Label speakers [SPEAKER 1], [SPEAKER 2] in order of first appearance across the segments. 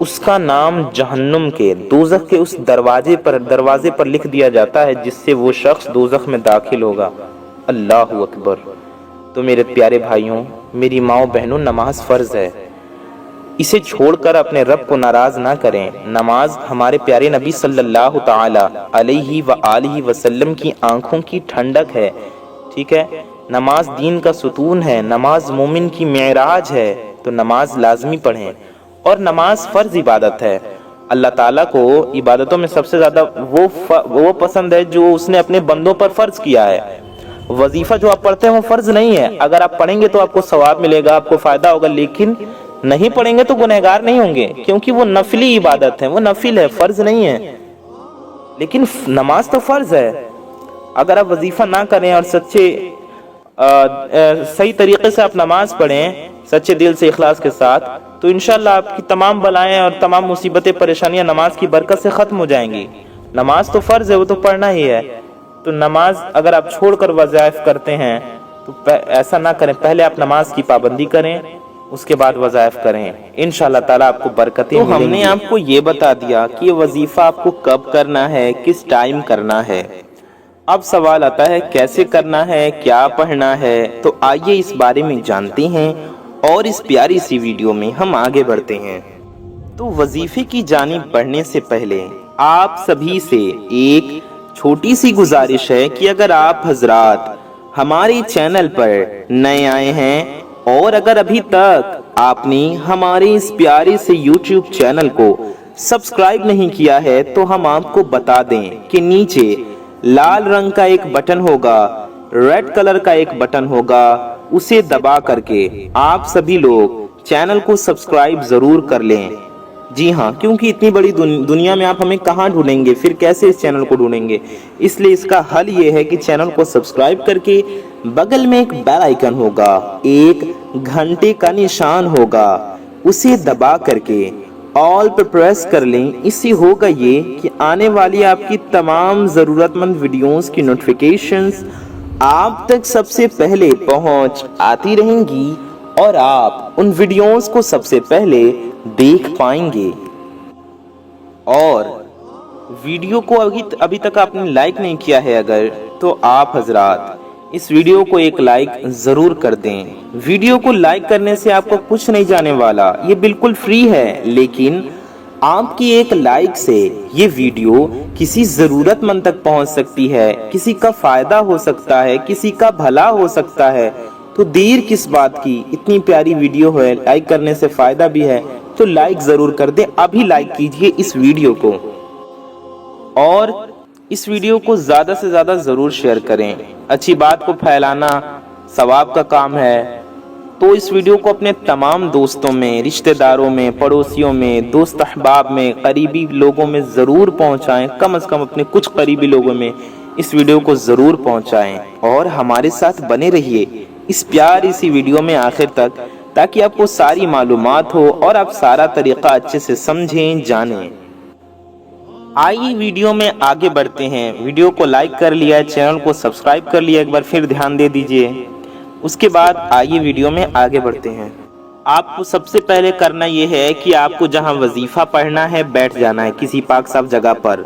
[SPEAKER 1] اس کا نام جہنم کے دوزخ کے اس دروازے پر لکھ دیا جاتا ہے جس سے وہ شخص دوزخ میں داخل ہوگا۔ اللہ اکبر۔ تو میرے پیارے بھائیوں، میری ماؤں بہنوں، نماز فرض ہے، اسے چھوڑ کر اپنے رب کو ناراض نہ کریں۔ نماز ہمارے پیارے نبی صلی اللہ تعالی علیہ وآلہ وسلم کی آنکھوں کی ٹھنڈک ہے، ٹھیک ہے؟ نماز دین کا ستون ہے، نماز مومن کی معراج ہے، تو نماز لازمی پڑھیں۔ اور نماز فرض عبادت ہے۔ اللہ تعالیٰ کو عبادتوں میں سب سے زیادہ وہ پسند ہے جو اس نے اپنے بندوں پر فرض کیا ہے۔ وظیفہ جو آپ پڑھتے ہیں وہ فرض نہیں ہے، اگر آپ پڑھیں گے تو آپ کو ثواب ملے گا، آپ کو فائدہ ہوگا، لیکن نہیں پڑھیں گے تو گنہگار نہیں ہوں گے، کیونکہ وہ نفلی عبادت ہے، وہ نفل ہے، فرض نہیں ہے۔ لیکن نماز تو فرض ہے۔ اگر آپ وظیفہ نہ کریں اور صحیح طریقے سے آپ نماز پڑھیں، سچے دل سے اخلاص کے ساتھ، تو انشاءاللہ آپ کی تمام بلائیں اور تمام مصیبتیں پریشانیاں نماز کی برکت سے ختم ہو جائیں گی۔ نماز تو فرض ہے، وہ تو پڑھنا ہی ہے۔ تو نماز اگر آپ چھوڑ کر وظائف کرتے ہیں تو ایسا نہ کریں، پہلے آپ نماز کی پابندی کریں، اس کے بعد وظائف کریں، انشاءاللہ تعالیٰ آپ کو برکتیں ملیں گی۔ تو ہم نے آپ کو یہ بتا دیا کہ یہ وظیفہ آپ کو کب کرنا ہے، کس ٹائم کرنا ہے۔ اب سوال آتا ہے کیسے کرنا ہے، کیا پڑھنا ہے؟ تو آئیے اس بارے میں جانتے ہیں اور اس پیاری سی ویڈیو میں ہم آگے بڑھتے ہیں۔ تو وظیفے کی جانب بڑھنے سے پہلے آپ سبھی سے ایک چھوٹی سی گزارش ہے کہ اگر آپ حضرات ہمارے چینل پر نئے آئے ہیں اور اگر ابھی تک آپ نے ہمارے اس پیارے سے یوٹیوب چینل کو سبسکرائب نہیں کیا ہے تو ہم آپ کو بتا دیں کہ نیچے لال رنگ کا ایک بٹن ہوگا، ریڈ کلر کا ایک بٹن ہوگا، اسے دبا کر کے آپ سبھی لوگ چینل کو سبسکرائب ضرور کر لیں۔ جی ہاں، کیونکہ اتنی بڑی دنیا میں آپ ہمیں کہاں ڈھونڈیں گے، پھر کیسے اس چینل کو ڈھونڈیں گے؟ اس لیے اس کا حل یہ ہے کہ چینل کو سبسکرائب کر کے بغل میں ایک بیل آئیکن ہوگا، ایک گھنٹے کا نشان ہوگا، اسے دبا کر کے آل پر پریس کر لیں۔ اس سے ہوگا یہ کہ آنے والی آپ کی تمام ضرورت مند ویڈیوز کی نوٹیفیکیشنز آپ تک سب سے پہلے پہنچ آتی رہیں گی اور آپ ان ویڈیوز کو سب سے پہلے دیکھ پائیں گے۔ اور ویڈیو کو ابھی تک آپ نے لائک نہیں کیا ہے اگر، تو آپ حضرات اس ویڈیو کو ایک لائک ضرور کر دیں۔ ویڈیو کو لائک کرنے سے آپ کو کچھ نہیں جانے والا، یہ بالکل فری ہے، لیکن آپ کی ایک لائک سے یہ ویڈیو کسی ضرورت مند تک پہنچ سکتی ہے، کسی کا فائدہ ہو سکتا ہے، کسی کا بھلا ہو سکتا ہے۔ تو دیر کس بات کی، اتنی پیاری ویڈیو ہے، لائک کرنے سے فائدہ بھی ہے، تو لائک ضرور کر دیں۔ ابھی لائک کیجئے اس ویڈیو کو اور اس ویڈیو کو زیادہ سے زیادہ ضرور شیئر کریں۔ اچھی بات کو پھیلانا ثواب کا کام ہے، تو اس ویڈیو کو اپنے تمام دوستوں میں، رشتہ داروں میں، پڑوسیوں میں، دوست احباب میں، قریبی لوگوں میں ضرور پہنچائیں۔ کم از کم اپنے کچھ قریبی لوگوں میں اس ویڈیو کو ضرور پہنچائیں اور ہمارے ساتھ بنے رہیے اس پیاری سی ویڈیو میں آخر تک، تاکہ آپ کو ساری معلومات ہو اور آپ سارا طریقہ اچھے سے سمجھیں، جانیں۔ آئیے ویڈیو میں آگے بڑھتے ہیں۔ ویڈیو کو لائک کر لیا، چینل کو سبسکرائب کر لیا، ایک بار پھر دھیان دے دیجئے۔ اس کے بعد آئیے ویڈیو میں آگے بڑھتے ہیں۔ آپ کو سب سے پہلے کرنا یہ ہے کہ آپ کو جہاں وظیفہ پڑھنا ہے بیٹھ جانا ہے کسی پاک صاف جگہ پر۔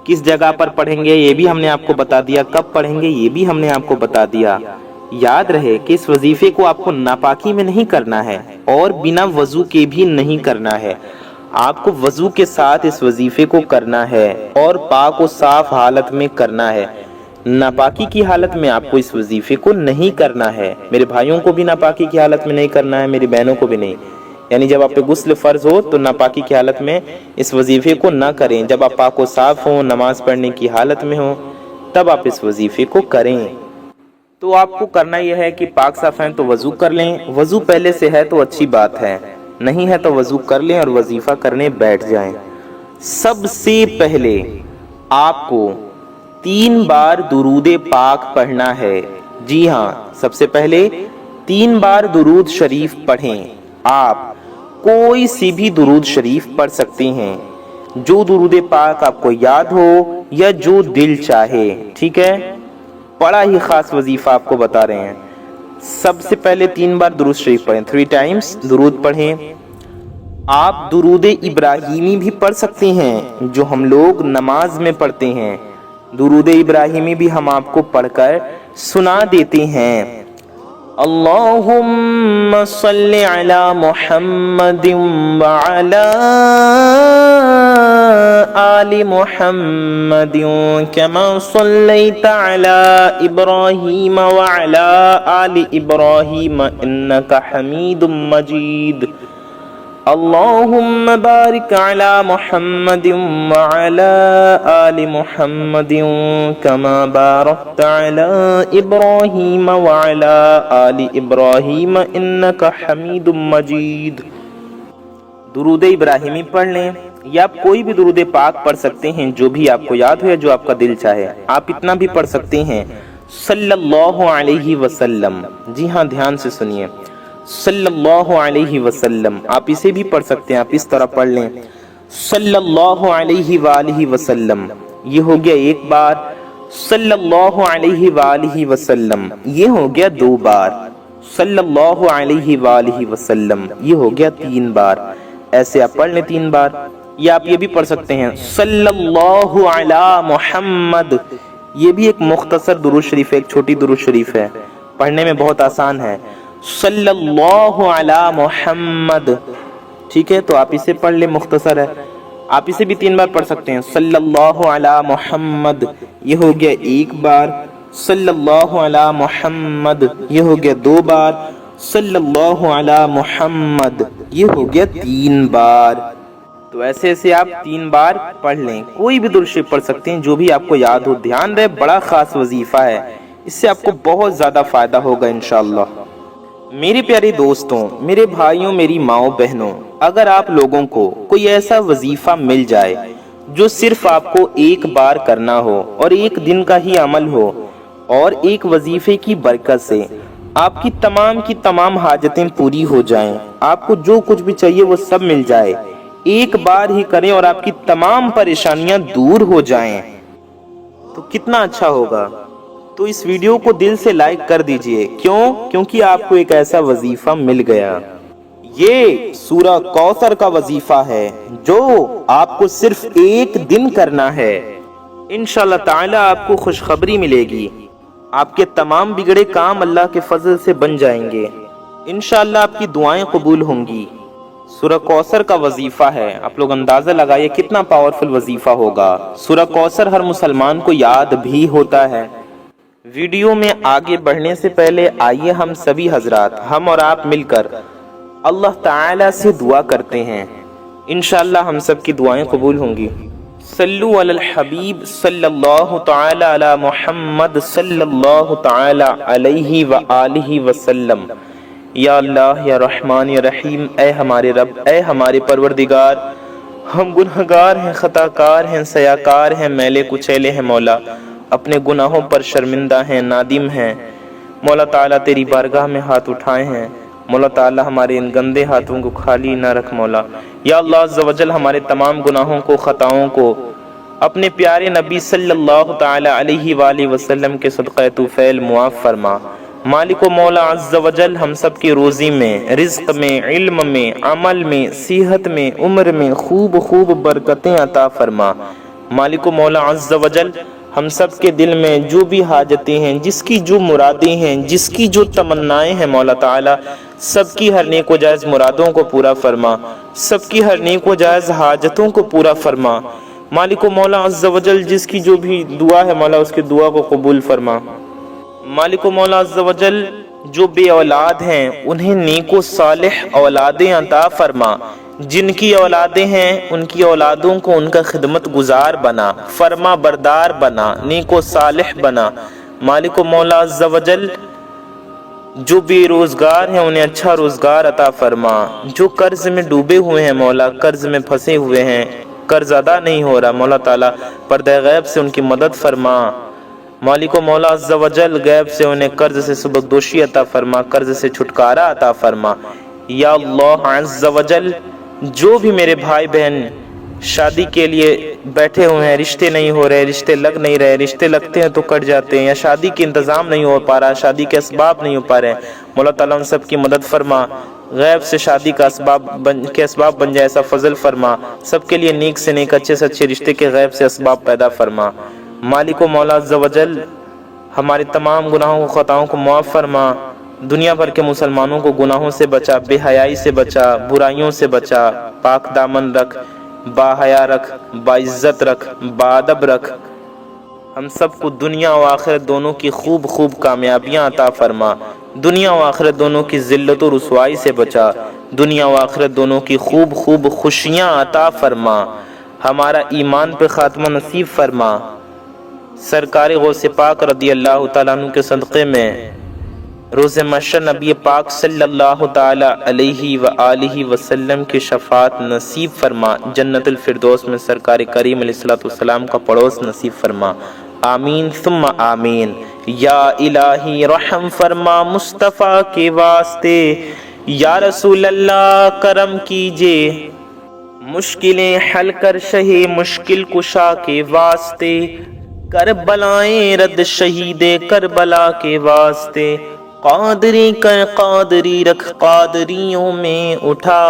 [SPEAKER 1] کس جگہ پر پڑھیں گے یہ بھی ہم نے آپ کو بتا دیا، کب پڑھیں گے یہ بھی ہم نے آپ کو بتا دیا۔ یاد رہے کہ اس وظیفے کو آپ کو ناپاکی میں نہیں کرنا ہے اور بنا وضو کے بھی نہیں کرنا ہے۔ آپ کو وضو کے ساتھ اس وظیفے کو کرنا ہے اور پاک و صاف حالت میں کرنا ہے۔ ناپاکی کی حالت میں آپ کو اس وظیفے کو نہیں کرنا ہے۔ میرے بھائیوں کو بھی ناپاکی کی حالت میں نہیں کرنا ہے، میری بہنوں کو بھی نہیں۔ یعنی جب آپ پہ غسل فرض ہو تو ناپاکی کی حالت میں اس وظیفے کو نہ کریں۔ جب آپ پاک و صاف ہوں، نماز پڑھنے کی حالت میں ہوں، تب آپ اس وظیفے کو کریں۔ تو آپ کو کرنا یہ ہے کہ پاک صاف ہیں تو وضو کر لیں۔ وضو پہلے سے ہے تو اچھی بات ہے، نہیں ہے تو وضو کر لیں اور وظیفہ کرنے بیٹھ جائیں۔ سب سے پہلے آپ کو 3 بار درود پاک پڑھنا ہے۔ جی ہاں، سب سے پہلے 3 بار درود شریف پڑھیں۔ آپ کوئی سی بھی درود شریف پڑھ سکتے ہیں، جو درود پاک آپ کو یاد ہو یا جو دل چاہے، ٹھیک ہے؟ بڑا ہی خاص وظیفہ آپ کو بتا رہے ہیں۔ سب سے پہلے 3 بار درود شریف پڑھیں، 3 ٹائمز درود پڑھیں۔ آپ درود ابراہیمی بھی پڑھ سکتے ہیں جو ہم لوگ نماز میں پڑھتے ہیں۔ درود ابراہیمی بھی ہم آپ کو پڑھ کر سنا دیتے ہیں۔ اللہم صلی علی محمد وعلی آل محمد کما صلیت علی ابراہیم وعلی آل ابراہیم انک حمید مجید۔ اللہم بارک علی محمد وعلی آل محمد کما بارکت علی ابراہیم وعلی آل ابراہیم انک حمید مجید۔ درود ابراہیمی پڑھ لیں یا آپ کوئی بھی درود پاک پڑھ سکتے ہیں جو بھی آپ کو یاد ہو یا جو آپ کا دل چاہے۔ آپ اتنا بھی پڑھ سکتے ہیں صلی اللہ علیہ وسلم۔ جی ہاں، دھیان سے سنیے، صلی اللہ علیہ وسلم۔ آپ اسے بھی پڑھ سکتے ہیں، آپ اس طرح پڑھ لیں صلی اللہ علیہ وآلہ وسلم، یہ ہو گیا ایک بار۔ صلی اللہ علیہ وآلہ وسلم، یہ ہو گیا دو بار۔ صلی اللہ علیہ وآلہ وسلم، یہ ہو گیا تین بار۔ ایسے آپ پڑھ لیں تین بار۔ یا آپ یہ بھی پڑھ سکتے ہیں صلی اللہ علی محمد، یہ بھی ایک مختصر درود شریف ہے، ایک چھوٹی درود شریف ہے، پڑھنے میں بہت آسان ہے۔ صلی اللہ علی محمد، ٹھیک ہے، تو آپ اسے پڑھ لیں، مختصر ہے۔ آپ اسے بھی تین بار پڑھ سکتے ہیں صلی اللہ علی محمد، یہ ہو گیا ایک بار۔ صلی اللہ علی محمد، یہ ہو گیا دو بار۔ صلی اللہ علی محمد، یہ ہو گیا تین بار۔ تو ایسے ایسے آپ تین بار پڑھ لیں، کوئی بھی درود شریف پڑھ سکتے ہیں جو بھی آپ کو یاد ہو۔ دھیان رہے، بڑا خاص وظیفہ ہے، اس سے آپ کو بہت زیادہ فائدہ ہوگا انشاءاللہ۔ میرے پیارے دوستوں، میرے بھائیوں، میری ماؤں بہنوں، اگر آپ لوگوں کو کوئی ایسا وظیفہ مل جائے جو صرف آپ کو ایک بار کرنا ہو اور ایک دن کا ہی عمل ہو، اور ایک وظیفے کی برکت سے آپ کی تمام حاجتیں پوری ہو جائیں، آپ کو جو کچھ بھی چاہیے وہ سب مل جائے، ایک بار ہی کریں اور آپ کی تمام پریشانیاں دور ہو جائیں، تو کتنا اچھا ہوگا۔ تو اس ویڈیو کو دل سے لائک کر دیجئے۔ کیونکہ آپ کو ایک ایسا وظیفہ مل گیا۔ یہ سورہ کوثر کا وظیفہ ہے جو آپ کو صرف ایک دن کرنا ہے۔ انشاءاللہ تعالی آپ کو خوشخبری ملے گی، آپ کے تمام بگڑے کام اللہ کے فضل سے بن جائیں گے، انشاءاللہ آپ کی دعائیں قبول ہوں گی۔ سورہ کوثر کا وظیفہ ہے، آپ لوگ اندازہ لگائیے کتنا پاورفل وظیفہ ہوگا۔ سورہ کوثر ہر مسلمان کو یاد بھی ہوتا ہے۔ ویڈیو میں آگے بڑھنے سے پہلے آئیے ہم سبھی حضرات، ہم اور آپ مل کر اللہ تعالی سے دعا کرتے ہیں، انشاءاللہ ہم سب کی دعائیں قبول ہوں گی۔ صلو علی الحبیب صلی اللہ تعالی علی محمد صلی اللہ تعالی علیہ وآلہ وسلم۔ یا اللہ، یا رحمان، یا رحیم، اے ہمارے رب، اے ہمارے پروردگار، ہم گنہگار ہیں، خطا کار ہیں، سیاکار ہیں، میلے کچیلے ہیں مولا، اپنے گناہوں پر شرمندہ ہیں، نادم ہیں مولا تعالیٰ، تیری بارگاہ میں ہاتھ اٹھائے ہیں مولا تعالیٰ، ہمارے ان گندے ہاتھوں کو خالی نہ رکھ مولا۔ یا اللہ عز و جل، ہمارے تمام گناہوں کو، خطاؤں کو اپنے پیارے نبی صلی اللہ تعالی علیہ وآلہ وسلم کے صدقہ طفیل معاف فرما۔ مالک و مولا عز و جل، ہم سب کی روزی میں، رزق میں، علم میں، عمل میں، صحت میں، عمر میں خوب برکتیں عطا فرما۔ مالک و مولا عز و جل، ہم سب کے دل میں جو بھی حاجتیں ہیں، جس کی جو مرادیں ہیں، جس کی جو تمنائیں ہیں مولا تعالی، سب کی ہر نیک و جائز مرادوں کو پورا فرما، سب کی ہر نیک و جائز حاجتوں کو پورا فرما۔ مالک و مولا عز و جل، جس کی جو بھی دعا ہے مولا، اس کی دعا کو قبول فرما۔ مالک و مولا عز و جل، جو بے اولاد ہیں انہیں نیک و صالح اولادیں عطا فرما، جن کی اولادیں ہیں ان کی اولادوں کو ان کا خدمت گزار بنا، فرما بردار بنا، نیک و صالح بنا۔ مالک و مولا عز و جل، جو بے روزگار ہیں انہیں اچھا روزگار عطا فرما، جو قرض میں ڈوبے ہوئے ہیں مولا، قرض میں پھنسے ہوئے ہیں، قرض ادا نہیں ہو رہا مولا تعالیٰ، پردہ غیب سے ان کی مدد فرما۔ مالک و مولا عز و جل، غیب سے انہیں قرض سے سبکدوشی عطا فرما، قرض سے چھٹکارا عطا فرما۔ یا اللہ عز و جل، جو بھی میرے بھائی بہن شادی کے لیے بیٹھے ہوئے ہیں، رشتے نہیں ہو رہے، رشتے لگ نہیں رہے، رشتے لگتے ہیں تو کٹ جاتے ہیں، یا شادی کے انتظام نہیں ہو پا رہا، شادی کے اسباب نہیں ہو پا رہے، مولا تعالیٰ ان سب کی مدد فرما۔ غیب سے شادی کا اسباب بن جائے ایسا فضل فرما، سب کے لیے نیک سے نیک اچھے سے اچھے رشتے کے غیب سے اسباب پیدا فرما۔ مالک و مولا عز و جل ہمارے تمام گناہوں و خطاؤں کو معاف فرما، دنیا بھر کے مسلمانوں کو گناہوں سے بچا، بے حیائی سے بچا، برائیوں سے بچا، پاک دامن رکھ، با حیا رکھ، با عزت رکھ، با ادب رکھ۔ ہم سب کو دنیا و آخرت دونوں کی خوب کامیابیاں عطا فرما، دنیا و آخرت دونوں کی ذلت و رسوائی سے بچا، دنیا و آخرت دونوں کی خوب خوشیاں عطا فرما، ہمارا ایمان پہ خاتمہ نصیب فرما۔ سرکار غوث پاک رضی اللہ تعالیٰ عنہ کے صدقے میں روز محشر نبی پاک صلی اللہ تعالی علیہ وآلہ وسلم کی شفاعت نصیب فرما، جنت الفردوس میں سرکار کریم علیہ الصلوۃ والسلام کا پڑوس نصیب فرما، آمین ثم آمین۔ یا الہی رحم فرما مصطفیٰ کے واسطے، یا رسول اللہ کرم کیجے، مشکلیں حل کر شہ مشکل کشا کے واسطے، کربلائیں رد شہید کربلا کے واسطے، قادری کر قادری رکھ قادریوں میں اٹھا،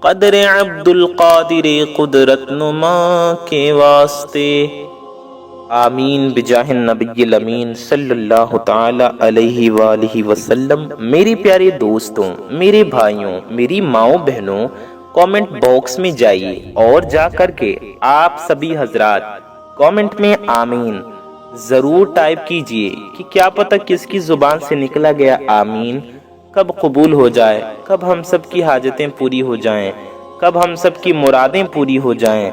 [SPEAKER 1] قدر عبد القادر قدرت نما کے واسطے، آمین بجاہ النبی الامین صلی اللہ تعالی علیہ وآلہ وسلم۔ میری پیارے دوستوں، میرے بھائیوں، میری ماؤں بہنوں، کامنٹ باکس میں جائیے اور جا کر کے آپ سبھی حضرات کامنٹ میں آمین ضرور ٹائپ کیجئے کہ کیا پتہ کس کی زبان سے نکلا گیا آمین کب قبول ہو جائے، کب ہم سب کی حاجتیں پوری ہو جائیں، کب ہم سب کی مرادیں پوری ہو جائیں۔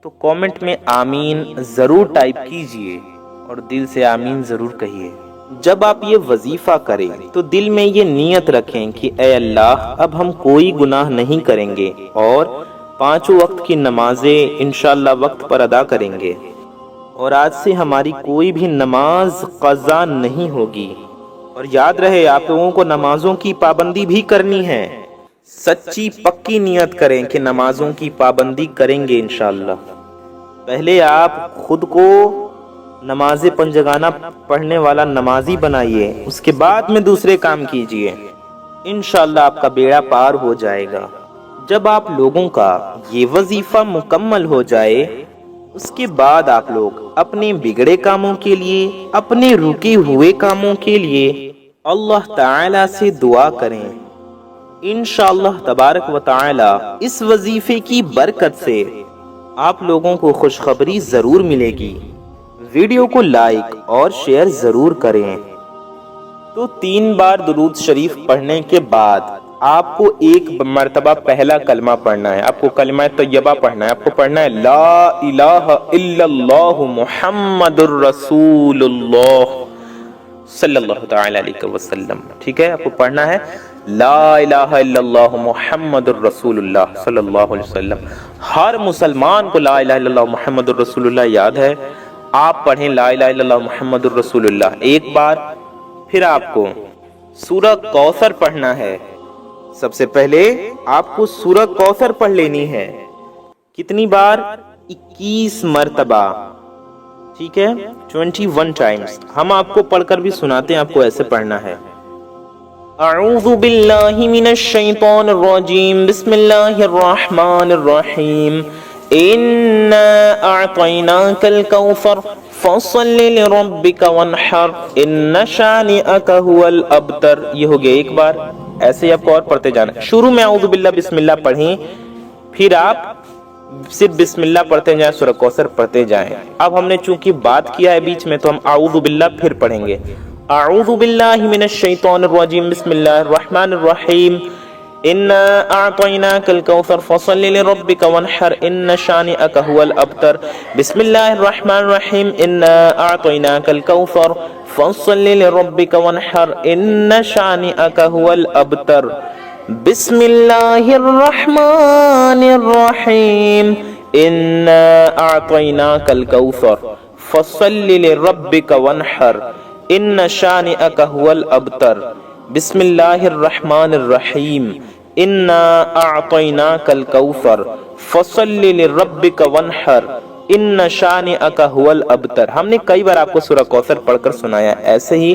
[SPEAKER 1] تو کامنٹ میں آمین ضرور ٹائپ کیجئے اور دل سے آمین ضرور کہیے۔ جب آپ یہ وظیفہ کریں تو دل میں یہ نیت رکھیں کہ اے اللہ اب ہم کوئی گناہ نہیں کریں گے اور 5 وقت کی نمازیں انشاءاللہ وقت پر ادا کریں گے، اور آج سے ہماری کوئی بھی نماز قضا نہیں ہوگی۔ اور یاد رہے آپ لوگوں کو نمازوں کی پابندی بھی کرنی ہے، سچی پکی نیت کریں کہ نمازوں کی پابندی کریں گے انشاءاللہ۔ پہلے آپ خود کو نماز پنجگانہ پڑھنے والا نمازی بنائیے، اس کے بعد میں دوسرے کام کیجئے، انشاءاللہ آپ کا بیڑا پار ہو جائے گا۔ جب آپ لوگوں کا یہ وظیفہ مکمل ہو جائے اس کے بعد آپ لوگ اپنے بگڑے کاموں کے لیے، اپنے رکے ہوئے کاموں کے لیے اللہ تعالی سے دعا کریں۔ انشاءاللہ تبارک و تعالی اس وظیفے کی برکت سے آپ لوگوں کو خوشخبری ضرور ملے گی۔ ویڈیو کو لائک اور شیئر ضرور کریں۔ تو 3 بار درود شریف پڑھنے کے بعد آپ کو ایک مرتبہ پہلا کلمہ پڑھنا ہے، آپ کو کلمہ طیبہ پڑھنا ہے، آپ کو پڑھنا ہے لا الہ الا اللہ محمد الرسول اللہ صلی اللہ تعالی علیہ وسلم، ٹھیک ہے؟ آپ کو پڑھنا ہے لا الہ الا اللہ محمد الرسول اللہ صلی اللہ علیہ وسلم۔ ہر مسلمان کو لا الہ الا اللہ محمد الرسول اللہ یاد ہے، آپ پڑھیں لا الہ الا اللہ محمد الرسول اللہ ایک بار۔ پھر آپ کو سورہ کوثر پڑھنا ہے، سب سے پہلے آپ کو سورہ کوثر پڑھ لینی ہے، کتنی بار؟ 21 مرتبہ، ٹھیک ہے؟ 21 ٹائمز۔ ہم آپ کو پڑھ کر بھی سناتے ہیں، آپ کو ایسے پڑھنا ہے اعوذ باللہ من الشیطان الرجیم بسم اللہ الرحمن الرحیم اِنَّا أَعْطَيْنَاكَ الْكَوْثَرَ فَصَلِّ لِرَبِّكَ وَانْحَرْ إِنَّ شَانِئَكَ هُوَ الْأَبْتَرُ۔ یہ ہو گیا ایک بار، ایسے ہی آپ کو اور پڑھتے جانا۔ شروع میں اعوذ باللہ بسم اللہ پڑھیں، پھر آپ صرف بسم اللہ پڑھتے جائیں، سورہ کوثر پڑھتے جائیں۔ اب ہم نے چونکہ بات کیا ہے بیچ میں تو ہم اعوذ باللہ پھر پڑھیں گے۔ اعوذ باللہ من الشیطان الرجیم بسم اللہ الرحمن الرحیم اِنَّا أَعْطَيْنَاكَ الْكَوْثَرَ فَصَلِّ لِرَبِّكَ وَانْحَرْ إِنَّ شَانِئَكَ هُوَ الْأَبْتَرُ بسم اللہ الرحمن الرحیم اِنَّا أَعْطَيْنَاكَ الْكَوْثَرَ فَصَلِّ لِرَبِّكَ وَانْحَرْ إِنَّ شَانِئَكَ هُوَ الْأَبْتَرُ بسم اللہ الرحمن الرحیم اِنَّا أَعْطَيْنَاكَ الْكَوْثَرَ فَصَلِّ لِرَبِّكَ وَانْحَرْ إِنَّ شَانِئَكَ هُوَ الْأَبْتَرُ بسم اللہ الرحمن الرحیم اِنَّا أَعْطَيْنَاكَ الْكَوْثَرَ فَصَلِّ لِرَبِّكَ وَانْحَرْ إِنَّ شَانِئَكَ هُوَ الْأَبْتَرُ۔ ہم نے کئی بار آپ کو سورہ کوثر پڑھ کر سنایا، ایسے ہی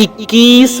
[SPEAKER 1] 21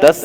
[SPEAKER 1] 10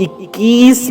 [SPEAKER 1] 21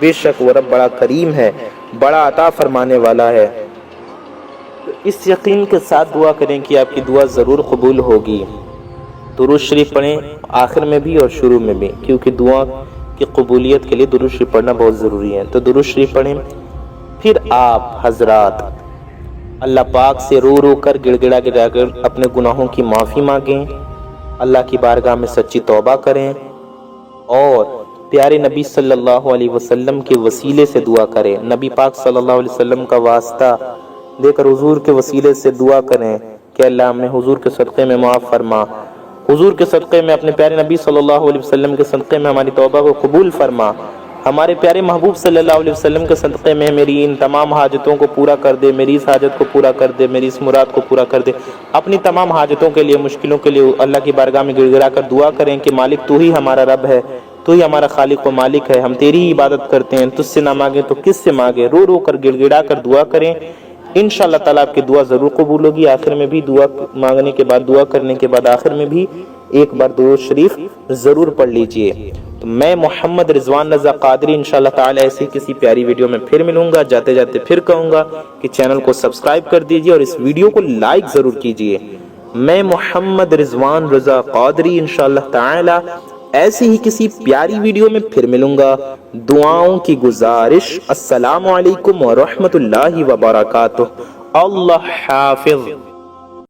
[SPEAKER 1] بے شک وہ رب بڑا کریم ہے، بڑا عطا فرمانے والا ہے۔ اس یقین کے ساتھ دعا کریں کہ آپ کی دعا ضرور قبول ہوگی۔ درود شریف پڑھیں آخر میں بھی اور شروع میں بھی، کیونکہ دعا کی قبولیت کے لیے درود شریف پڑھنا بہت ضروری ہے۔ تو درود شریف پڑھیں، پھر آپ حضرات اللہ پاک سے رو رو کر گڑ گڑا کر اپنے گناہوں کی معافی مانگیں، اللہ کی بارگاہ میں سچی توبہ کریں اور پیارے نبی صلی اللہ علیہ وسلم کے وسیلے سے دعا کریں۔ نبی پاک صلی اللہ علیہ وسلم کا واسطہ دے کر حضور کے وسیلے سے دعا کریں کہ اللہ ہمیں حضور کے صدقے میں معاف فرما، حضور کے صدقے میں اپنے پیارے نبی صلی اللہ علیہ وسلم کے صدقے میں ہماری توبہ کو قبول فرما، ہمارے پیارے محبوب صلی اللہ علیہ وسلم کے صدقے میں میری ان تمام حاجتوں کو پورا کر دے، میری اس حاجت کو پورا کر دے، میری اس مراد کو پورا کر دے۔ اپنی تمام حاجتوں کے لیے، مشکلوں کے لیے اللہ کی بارگاہ میں گڑ گڑا کر دعا کریں کہ مالک تو ہی ہمارا رب ہے، تو ہی ہمارا خالق و مالک ہے، ہم تیری ہی عبادت کرتے ہیں، تجھ سے نہ مانگیں تو کس سے مانگیں۔ رو رو کر گڑ گڑا کر دعا کریں، انشاءاللہ تعالیٰ آپ کی دعا ضرور قبول ہوگی۔ آخر میں بھی دعا مانگنے کے بعد، دعا کرنے کے بعد آخر میں بھی ایک بار درود شریف ضرور پڑھ لیجئے۔ تو میں محمد رضوان رضا قادری انشاءاللہ تعالیٰ ایسی کسی پیاری ویڈیو میں پھر ملوں گا۔ جاتے جاتے پھر کہوں گا کہ چینل کو سبسکرائب کر دیجئے اور اس ویڈیو کو لائک ضرور کیجئے۔ میں محمد رضوان رضا قادری انشاءاللہ تعالیٰ ایسی ہی کسی پیاری ویڈیو میں پھر ملوں گا۔ دعاؤں کی گزارش، السلام علیکم ورحمۃ اللہ وبرکاتہ۔ اللہ حافظ۔